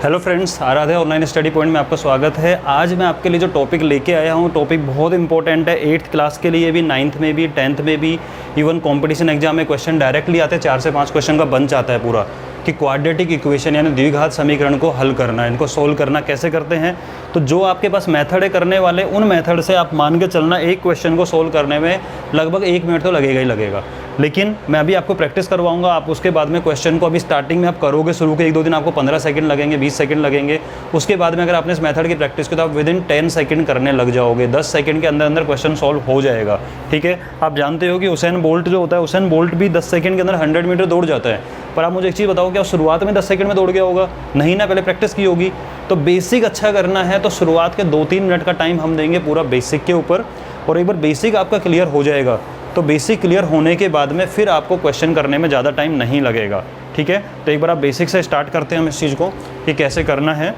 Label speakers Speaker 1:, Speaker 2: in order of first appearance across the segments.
Speaker 1: Hello friends, Aaradhya online study point में आपका स्वागत है। आज मैं आपके लिए जो टॉपिक लेके आया हूँ, टॉपिक बहुत इंपॉर्टेंट है। 8th क्लास के लिए भी, 9th में भी, 10th में भी, इवन कंपटीशन एग्जाम में क्वेश्चन डायरेक्टली आते हैं। 4 से 5 क्वेश्चन का बंच आता है पूरा कि क्वाड्रेटिक इक्वेशन यानी द्विघात समीकरण को हल करना, इनको सोल्व करना कैसे करते हैं। तो जो आपके पास मेथड है करने वाले, उन मेथड से आप मान के चलना एक क्वेश्चन को सोल्व करने में लगभग 1 मिनट तो लगेगा ही लगेगा। लेकिन मैं अभी आपको प्रैक्टिस करवाऊंगा। आप उसके बाद में क्वेश्चन को अभी स्टार्टिंग में आप करोगे, शुरू के 1-2 दिन आपको 15 सेकंड लगेंगे, 20 सेकंड लगेंगे। उसके बाद में अगर आपने इस मेथड की प्रैक्टिस की तो आप विदिन 10 सेकंड करने लग जाओगे। 10 सेकंड के अंदर अंदर क्वेश्चन सॉल्व हो जाएगा। ठीक है, आप जानते हो कि हुसैन बोल्ट जो होता है, हुसैन बोल्ट भी 10 सेकंड के अंदर 100 मीटर दौड़ जाता है। पर आप मुझे एक चीज़ बताओ, क्या शुरुआत में 10 सेकंड में दौड़ गया होगा? नहीं ना, पहले प्रैक्टिस की होगी। तो बेसिक अच्छा करना है तो शुरुआत के 2-3 मिनट का टाइम हम देंगे पूरा बेसिक के ऊपर। और एक बार बेसिक आपका क्लियर हो जाएगा तो बेसिक क्लियर होने के बाद में फिर आपको क्वेश्चन करने में ज़्यादा टाइम नहीं लगेगा। ठीक है, तो एक बार आप बेसिक से स्टार्ट करते हैं हम इस चीज़ को कि कैसे करना है।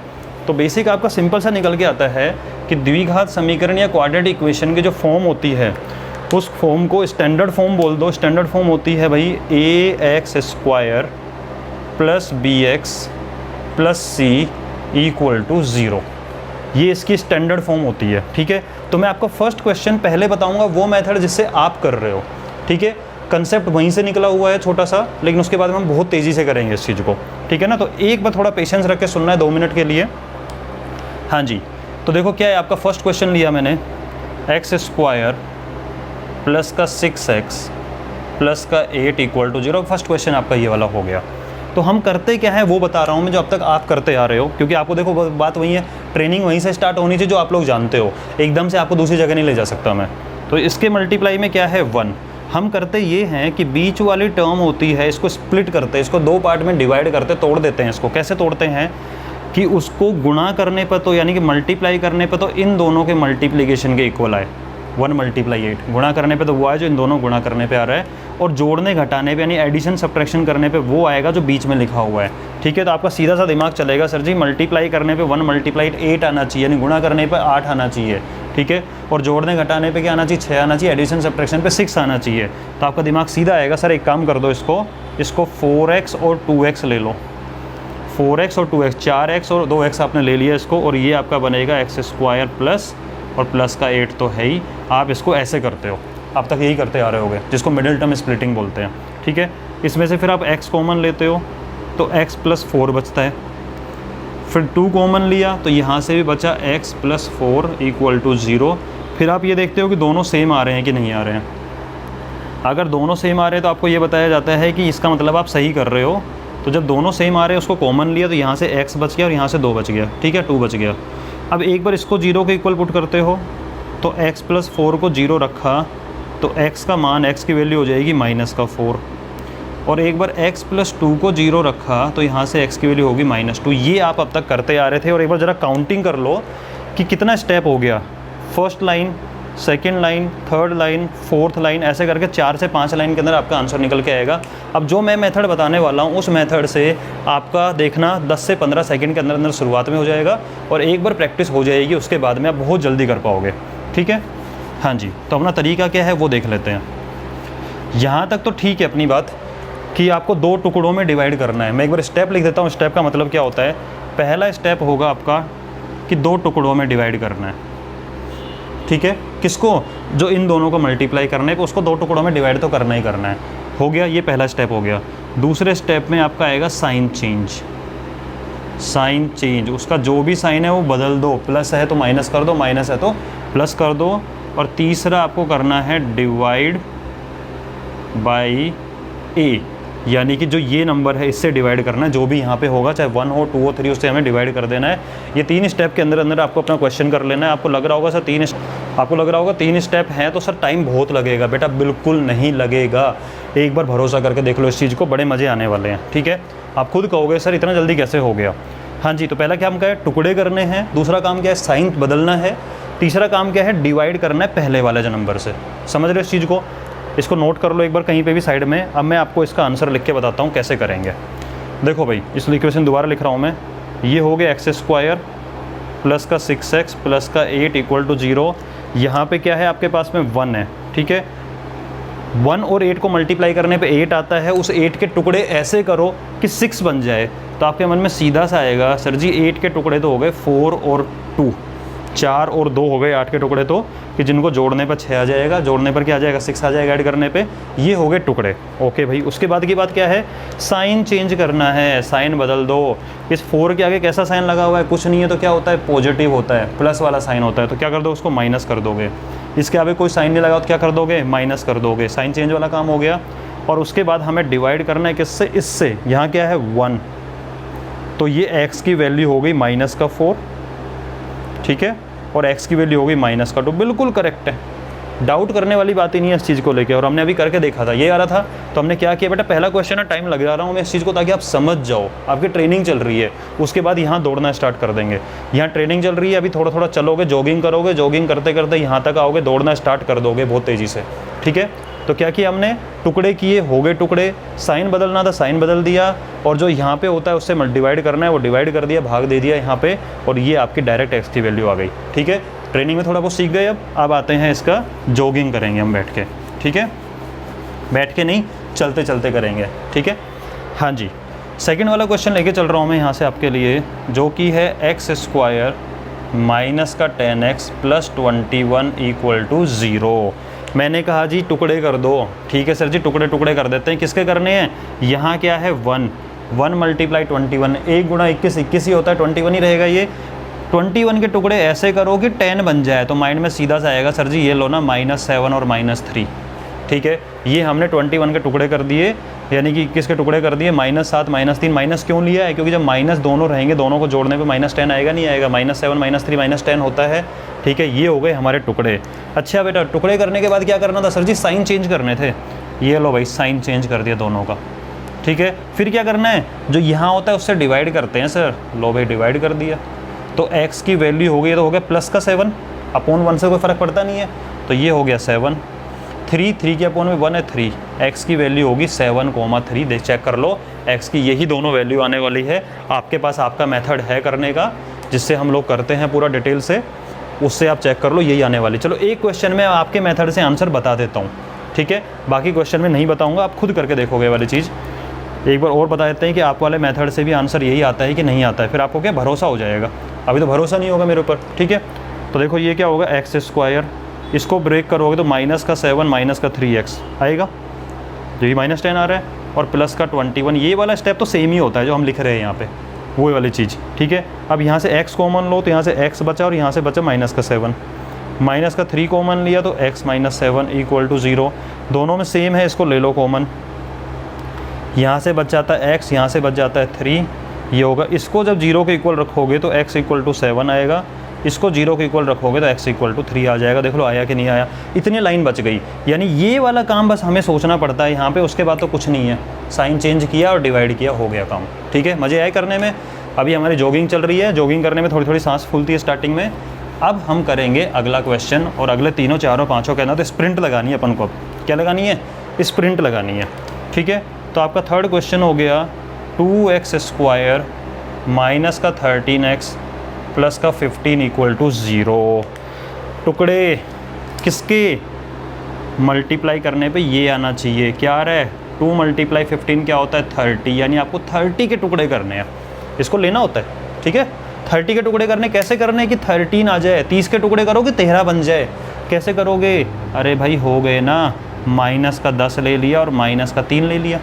Speaker 1: तो बेसिक आपका सिंपल सा निकल के आता है कि द्विघात समीकरण या क्वाड्रेटिक इक्वेशन की जो फॉर्म होती है, उस फॉर्म को स्टैंडर्ड फॉर्म बोल दो। स्टैंडर्ड फॉर्म होती है भाई ax² + bx + c = 0। ये इसकी स्टैंडर्ड फॉर्म होती है। ठीक है, तो मैं आपको फर्स्ट क्वेश्चन पहले बताऊंगा, वो मेथड जिससे आप कर रहे हो। ठीक है, कंसेप्ट वहीं से निकला हुआ है छोटा सा, लेकिन उसके बाद में हम बहुत तेज़ी से करेंगे इस चीज़ को। ठीक है ना, तो एक बार थोड़ा पेशेंस रख के सुनना है 2 मिनट के लिए। हाँ जी, तो देखो क्या है आपका फर्स्ट क्वेश्चन लिया मैंने, x² + का 6x + का 8 = 0। फर्स्ट क्वेश्चन आपका ये वाला हो गया। तो हम करते क्या है वो बता रहा हूँ मैं, जो अब तक आप करते आ रहे हो, क्योंकि आपको देखो बात वही है, ट्रेनिंग वहीं से स्टार्ट होनी चाहिए जो आप लोग जानते हो। एकदम से आपको दूसरी जगह नहीं ले जा सकता मैं। तो इसके मल्टीप्लाई में क्या है 1। हम करते ये हैं कि बीच वाली टर्म होती है, इसको स्प्लिट करते हैं, इसको 2 पार्ट में डिवाइड करते, तोड़ देते हैं। इसको कैसे तोड़ते हैं कि उसको गुणा करने पर तो यानी कि मल्टीप्लाई करने पर तो इन दोनों के मल्टीप्लिकेशन के इक्वल आए, 1 × 8। गुणा करने पे तो वो आए जो इन दोनों गुणा करने पे आ रहा है, और जोड़ने घटाने पे यानी एडिशन सब्ट्रैक्शन करने पे वो आएगा जो बीच में लिखा हुआ है। ठीक है, तो आपका सीधा सा दिमाग चलेगा, सर जी मल्टीप्लाई करने पे 1 × 8 आना चाहिए, यानी गुणा करने पे 8 आना चाहिए। ठीक है, और जोड़ने घटाने पे क्या आना चाहिए? 6 आना चाहिए, एडिशन सब्ट्रैक्शन पे 6 आना चाहिए। तो आपका दिमाग सीधा आएगा। सर एक काम कर दो, इसको 4x और 2x ले लो। 4x और 2x, 4x और 2x आपने ले लिया इसको, और ये आपका बनेगा x² प्लस और प्लस का 8 तो है ही। आप इसको ऐसे करते हो, अब तक यही करते आ रहे होगे, जिसको मिडिल टर्म स्प्लिटिंग बोलते हैं। ठीक है, इसमें से फिर आप x कॉमन लेते हो तो x + 4 बचता है। फिर 2 कॉमन लिया तो यहाँ से भी बचा x + 4 = 0। फिर आप ये देखते हो कि दोनों सेम आ रहे हैं कि नहीं आ रहे हैं। अगर दोनों सेम आ रहे हैं तो आपको ये बताया जाता है कि इसका मतलब आप सही कर रहे हो। तो जब दोनों सेम आ रहे हैं, उसको कॉमन लिया तो यहाँ से x बच गया और यहाँ से 2 बच गया। ठीक है, 2 बच गया। अब एक बार इसको 0 के इक्वल पुट करते हो तो x + 4 को 0 रखा तो x का मान, x की वैल्यू हो जाएगी -4। और एक बार x + 2 को 0 रखा तो यहाँ से x की वैल्यू होगी -2। ये आप अब तक करते आ रहे थे। और एक बार ज़रा काउंटिंग कर लो कि कितना स्टेप हो गया। First line, second line, third line, fourth line, ऐसे करके 4 से 5 लाइन के अंदर आपका आंसर निकल के आएगा। अब जो मैं मेथड बताने वाला हूँ, उस मेथड से आपका देखना 10 से 15 सेकंड के अंदर अंदर शुरुआत में हो जाएगा, और एक बार प्रैक्टिस हो जाएगी उसके बाद में आप बहुत जल्दी कर पाओगे। ठीक है, हाँ जी, तो अपना तरीका क्या है वो देख लेते हैं। यहाँ तक तो ठीक है अपनी बात कि आपको 2 टुकड़ों में डिवाइड करना है। मैं एक बार स्टेप लिख देता हूँ। स्टेप का मतलब क्या होता है? पहला स्टेप होगा आपका कि 2 टुकड़ों में डिवाइड करना है। ठीक है, किसको? जो इन दोनों को मल्टीप्लाई करने पे उसको 2 टुकड़ों में डिवाइड तो करना ही करना है। हो गया, ये पहला स्टेप हो गया। दूसरे स्टेप में आपका आएगा साइन चेंज। साइन चेंज, उसका जो भी साइन है वो बदल दो। प्लस है तो माइनस कर दो, माइनस है तो प्लस कर दो। और तीसरा आपको करना है डिवाइड बाई a, यानी कि जो ये नंबर है इससे डिवाइड करना है। जो भी यहाँ पे होगा, चाहे 1 हो, 2 हो, 3, उससे हमें डिवाइड कर देना है। ये 3 स्टेप के अंदर अंदर आपको अपना क्वेश्चन कर लेना है। आपको लग रहा होगा सर 3 स्टेप हैं तो सर टाइम बहुत लगेगा। बेटा बिल्कुल नहीं लगेगा, एक बार भरोसा करके देख लो इस चीज़ को, बड़े मज़े आने वाले हैं। ठीक है, आप खुद कहोगे सर इतना जल्दी कैसे हो गया। हाँ जी, तो पहला काम क्या है? टुकड़े करने हैं। दूसरा काम क्या है? साइन बदलना है। तीसरा काम क्या है? डिवाइड करना है पहले वाले जो नंबर से। समझ रहे हो इस चीज़ को? इसको नोट कर लो एक बार कहीं पे भी साइड में। अब मैं आपको इसका आंसर लिख के बताता हूँ कैसे करेंगे। देखो भाई, इस इक्वेशन दोबारा लिख रहा हूँ मैं। ये हो गया x² + का 6x + का 8 = 0। यहाँ पे क्या है आपके पास में 1 है। ठीक है, 1 और 8 को मल्टीप्लाई करने पे 8 आता है, उस 8 के टुकड़े ऐसे करो कि 6 बन जाए। तो आपके मन में सीधा सा आएगा सर जी 8 के टुकड़े तो हो गए 4 और 2, 4 और 2 हो गए 8 के टुकड़े, तो कि जिनको जोड़ने पर 6 आ जाएगा, जोड़ने पर क्या आ जाएगा 6 आ जाएगा ऐड करने पे, ये हो गए टुकड़े। ओके भाई, उसके बाद की बात क्या है, साइन चेंज करना है, साइन बदल दो। इस 4 के आगे कैसा साइन लगा हुआ है, कुछ नहीं है तो क्या होता है पॉजिटिव होता है, प्लस वाला साइन होता है, तो क्या कर दो उसको माइनस कर दोगे। इसके आगे कोई साइन नहीं लगा तो क्या कर दोगे माइनस कर दोगे, साइन चेंज वाला काम हो गया। और उसके बाद हमें डिवाइड करना है किससे, इससे, यहाँ क्या है 1, तो ये x की वैल्यू हो गई -4, ठीक है, और x की वैल्यू हो गई -2, बिल्कुल करेक्ट है, डाउट करने वाली बात ही नहीं है इस चीज़ को लेके। और हमने अभी करके देखा था, ये आ रहा था, तो हमने क्या किया बेटा, पहला क्वेश्चन है टाइम लगा रहा हूँ मैं इस चीज़ को ताकि आप समझ जाओ, आपकी ट्रेनिंग चल रही है, उसके बाद यहाँ दौड़ना स्टार्ट कर देंगे। यहाँ ट्रेनिंग चल रही है, अभी थोड़ा थोड़ा चलोगे, जॉगिंग करोगे, जॉगिंग करते करते यहाँ तक आओगे, दौड़ना स्टार्ट कर दोगे बहुत तेज़ी से, ठीक है। तो क्या किया हमने, टुकड़े किए, हो गए टुकड़े, साइन बदलना था साइन बदल दिया, और जो यहाँ पे होता है उससे डिवाइड करना है वो डिवाइड कर दिया, भाग दे दिया यहाँ पे, और ये आपकी डायरेक्ट x की वैल्यू आ गई, ठीक है। ट्रेनिंग में थोड़ा बहुत सीख गए, अब आते हैं इसका जॉगिंग करेंगे हम बैठ के, ठीक है, बैठ के नहीं चलते चलते करेंगे, ठीक है। हाँ जी, सेकंड वाला क्वेश्चन लेके चल रहा हूँ मैं यहाँ से आपके लिए, जो कि है x² माइनस का 10x प्लस 21 = 0। मैंने कहा जी टुकड़े कर दो, ठीक है सर जी, टुकड़े टुकड़े कर देते हैं, किसके करने हैं, यहाँ क्या है 1 × 21, 1 × 21 21 ही होता है, 21 ही रहेगा ये। 21 के टुकड़े ऐसे करो कि 10 बन जाए, तो माइंड में सीधा सा आएगा सर जी ये लो ना -7 और -3, ठीक है। ये हमने 21 के टुकड़े कर दिए, यानी कि किसके टुकड़े कर दिए, -7 -3, माइनस क्यों लिया है, क्योंकि जब माइनस दोनों रहेंगे, दोनों को जोड़ने पे -10 आएगा, नहीं आएगा, -7 -3 -10 होता है, ठीक है। ये हो गए हमारे टुकड़े। अच्छा बेटा, टुकड़े करने के बाद क्या करना था सर जी, साइन चेंज करने थे, ये लो भाई साइन चेंज कर दिया दोनों का, ठीक है। फिर क्या करना है, जो यहाँ होता है उससे डिवाइड करते हैं सर, लो भाई डिवाइड कर दिया, तो x की वैल्यू हो गई, तो हो गया प्लस का 7 अपॉन 1 से कोई फ़र्क पड़ता नहीं है, तो ये हो गया 7, 3 के अपॉन में 1 है 3, x की वैल्यू होगी 7,3, देख चेक कर लो, x की यही दोनों वैल्यू आने वाली है। आपके पास आपका मेथड है करने का, जिससे हम लोग करते हैं पूरा डिटेल से, उससे आप चेक कर लो, यही आने वाली। चलो एक क्वेश्चन में आपके मेथड से आंसर बता देता हूँ, ठीक है, बाकी क्वेश्चन में नहीं बताऊँगा, आप खुद करके देखोगे वाली चीज़। एक बार और बता देते हैं कि आप वाले मेथड से भी आंसर यही आता है कि नहीं आता है, फिर आपको क्या भरोसा हो जाएगा, अभी तो भरोसा नहीं होगा मेरे ऊपर, ठीक है। तो देखो ये क्या होगा x², इसको ब्रेक करोगे तो -7 -3x आएगा, जो ये -10 आ रहा है, और प्लस का 21, ये वाला स्टेप तो सेम ही होता है जो हम लिख रहे हैं यहाँ पे, वो वाली चीज़, ठीक है। अब यहाँ से x कॉमन लो तो यहाँ से x बचा, और यहाँ से बचा -7, -3 कॉमन लिया तो x -7 = 0, दोनों में सेम है, इसको ले लो कॉमन, यहाँ से बच जाता है x, यहाँ से बच जाता है 3, ये होगा, इसको जब 0 के इक्वल रखोगे तो x = 7 आएगा, इसको 0 के इक्वल रखोगे तो x = 3 आ जाएगा। देख लो आया कि नहीं आया, इतनी लाइन बच गई, यानी ये वाला काम बस हमें सोचना पड़ता है यहाँ पे, उसके बाद तो कुछ नहीं है, साइन चेंज किया और डिवाइड किया, हो गया काम, ठीक है। मज़े आए करने में। अभी हमारी जॉगिंग चल रही है, जॉगिंग करने में थोड़ी थोड़ी सांस फूलती है स्टार्टिंग में। अब हम करेंगे अगला क्वेश्चन, और अगले तीनों चारों पाँचों कहना तो स्प्रिंट लगानी है अपन को, क्या लगानी है, स्प्रिंट लगानी है, ठीक है। तो आपका थर्ड क्वेश्चन हो गया 2x² माइनस का 13x प्लस का 15 = 0। टुकड़े किसके, मल्टीप्लाई करने पे ये आना चाहिए, क्या आ रहा है, 2 × 15 क्या होता है 30, यानी आपको 30 के टुकड़े करने हैं, इसको लेना होता है, ठीक है। 30 के टुकड़े करने, कैसे करने हैं कि 13 आ जाए, 30 के टुकड़े करोगे 13 बन जाए, कैसे करोगे, अरे भाई हो गए ना, माइनस का 10 ले लिया और माइनस का 3 ले लिया,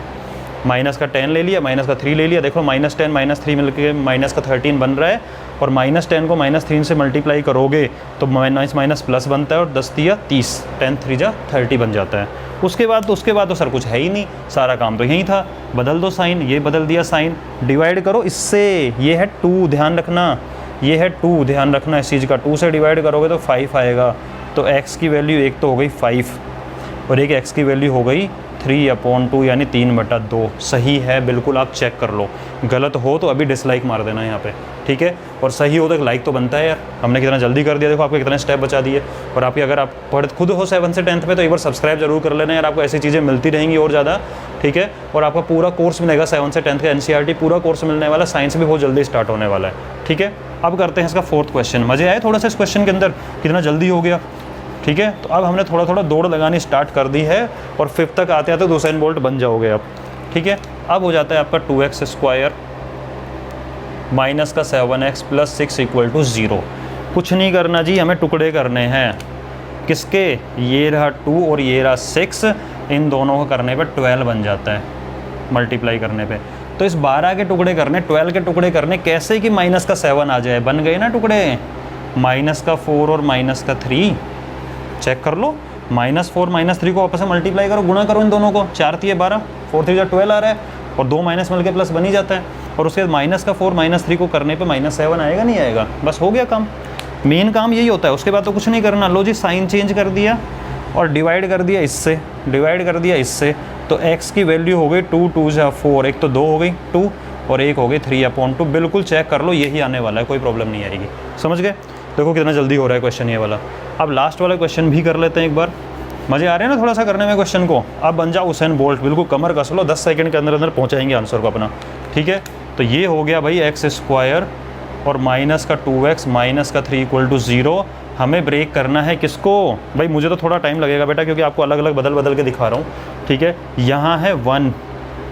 Speaker 1: माइनस का 10 ले लिया, माइनस का 3 ले लिया, देखो -10 -3 मिलकर माइनस का 13 बन रहा है, और -10 को -3 से मल्टीप्लाई करोगे तो माइनस प्लस बनता है, और 10 × 30, 10 × 3 = 30 बन जाता है। उसके बाद तो सर कुछ है ही नहीं, सारा काम तो यही था, बदल दो साइन, ये बदल दिया साइन, डिवाइड करो इससे, ये है 2, ध्यान रखना, ये है 2, ध्यान रखना इस चीज़ का, 2 से डिवाइड करोगे तो 5 आएगा, तो x की वैल्यू एक तो हो गई 5, और एक x की वैल्यू हो गई 3/2, यानी 3/2। सही है बिल्कुल, आप चेक कर लो, गलत हो तो अभी डिसलाइक मार देना यहाँ पे, ठीक है, और सही हो तो एक लाइक तो बनता है यार, हमने कितना जल्दी कर दिया, देखो आपके कितने स्टेप बचा दिए। और आपकी अगर आप खुद हो 7 से 10th में तो एक बार सब्सक्राइब जरूर कर लेना यार, आपको ऐसी चीज़ें मिलती रहेंगी और ज़्यादा, ठीक है। और आपका पूरा कोर्स मिलेगा 7 से 10th का NCERT पूरा कोर्स मिलने वाला, साइंस भी बहुत जल्दी स्टार्ट होने वाला है, ठीक है। अब करते हैं इसका 4th क्वेश्चन। मज़े आए थोड़ा सा इस क्वेश्चन के अंदर, कितना जल्दी हो गया। ठीक है। तो अब हमने थोड़ा थोड़ा दौड़ लगानी स्टार्ट कर दी है और 5 तक आते आते तो उसेन बोल्ट बन जाओगे आप, ठीक है। अब हो जाता है आपका 2x स्क्वायर माइनस का 7x प्लस 6 इक्वल टू 0। कुछ नहीं करना जी, हमें टुकड़े करने हैं किसके, ये रहा 2 और ये रहा 6, इन दोनों को करने पे 12 बन जाता है मल्टीप्लाई करने पे। तो इस 12 के टुकड़े करने, 12 के टुकड़े करने कैसे कि माइनस का 7 आ जाए, बन गए ना टुकड़े। माइनस का 4 और माइनस का 3 चेक कर लो, -4 -3 को आपस में मल्टीप्लाई करो, गुणा करो इन दोनों को, 4 3 12, 4 3 12 आ रहा है और 2 माइनस मिल के प्लस बन ही जाता है। और उसके बाद माइनस का 4 -3 को करने पे -7 आएगा, नहीं आएगा, बस हो गया काम। मेन काम यही होता है, उसके बाद तो कुछ नहीं करना। लो जी, साइन चेंज कर दिया और डिवाइड कर दिया इससे, डिवाइड कर दिया इससे, तो x की वैल्यू हो गई 2 2 जा 4, एक तो 2 हो गई 2 और एक हो गई 3/2। बिल्कुल चेक कर लो, यही आने वाला है, कोई प्रॉब्लम नहीं आएगी। समझ गए? देखो कितना जल्दी हो रहा है क्वेश्चन ये वाला। अब लास्ट वाला क्वेश्चन भी कर लेते हैं एक बार, मज़े आ रहे हैं ना थोड़ा सा करने में क्वेश्चन को। अब बन जाओ उसेन बोल्ट, बिल्कुल कमर कस लो, 10 सेकंड के अंदर अंदर पहुंचाएंगे आंसर को अपना, ठीक है। तो ये हो गया भाई x स्क्वायर और माइनस का 2x माइनस का 3 इक्वल टू 0। हमें ब्रेक करना है किसको भाई, मुझे तो थोड़ा टाइम लगेगा बेटा क्योंकि आपको अलग अलग बदल बदल के दिखा रहा हूँ, ठीक है। यहाँ है 1,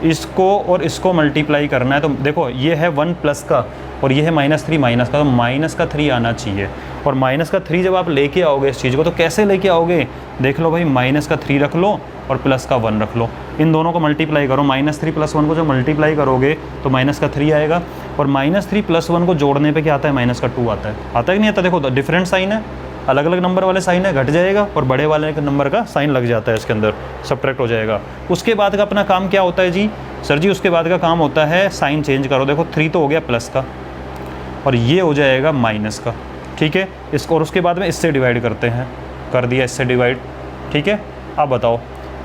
Speaker 1: इसको और इसको मल्टीप्लाई करना है। तो देखो ये है 1 प्लस का और ये है -3 माइनस का, तो माइनस का 3 आना चाहिए। और माइनस का 3 जब आप लेके आओगे इस चीज़ को, तो कैसे लेके आओगे, देख लो भाई, माइनस का 3 रख लो और प्लस का 1 रख लो, इन दोनों को मल्टीप्लाई करो। -3 + 1 को जब मल्टीप्लाई करोगे तो माइनस का 3 आएगा और -3 + 1 को जोड़ने पे क्या आता है, माइनस का 2 आता है। आता है कि नहीं आता? देखो डिफरेंट साइन है, अलग अलग नंबर वाले साइन है, घट जाएगा और बड़े वाले नंबर का साइन लग जाता है इसके अंदर, सब्ट्रैक्ट हो जाएगा। उसके बाद का अपना काम क्या होता है जी, सर जी उसके बाद का काम होता है साइन चेंज करो। देखो 3 तो हो गया प्लस का और ये हो जाएगा माइनस का, ठीक है। इसको और उसके बाद में इससे डिवाइड करते हैं, कर दिया इससे डिवाइड, ठीक है। अब बताओ,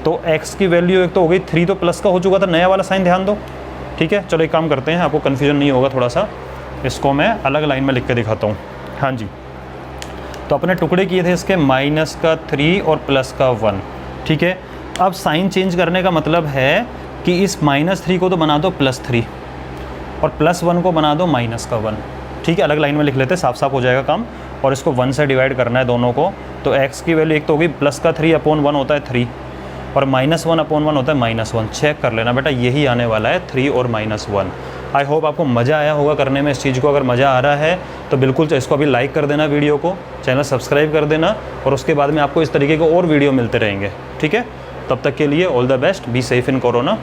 Speaker 1: तो x की वैल्यू एक तो हो गई 3, तो प्लस का हो चुका था, नया वाला साइन ध्यान दो, ठीक है। चलो एक काम करते हैं, आपको कन्फ्यूजन नहीं होगा थोड़ा सा, इसको मैं अलग लाइन में लिख के दिखाता हूँ। हाँ जी, तो अपने टुकड़े किए थे इसके माइनस का 3 और प्लस का 1, ठीक है। अब साइन चेंज करने का मतलब है कि इस -3 को तो बना दो +3 और +1 को बना दो -1, ठीक है। अलग लाइन में लिख लेते, साफ साफ हो जाएगा काम। और इसको 1 से डिवाइड करना है दोनों को, तो x की वैल्यू एक तो होगी प्लस का 3/1 होता है 3 और -1/1 होता है -1। चेक कर लेना बेटा, यही आने वाला है 3 और -1। आई होप आपको मज़ा आया होगा करने में इस चीज़ को। अगर मज़ा आ रहा है तो बिल्कुल इसको अभी लाइक कर देना, वीडियो को, चैनल सब्सक्राइब कर देना और उसके बाद में आपको इस तरीके के और वीडियो मिलते रहेंगे, ठीक है। तब तक के लिए all the best, be safe in corona.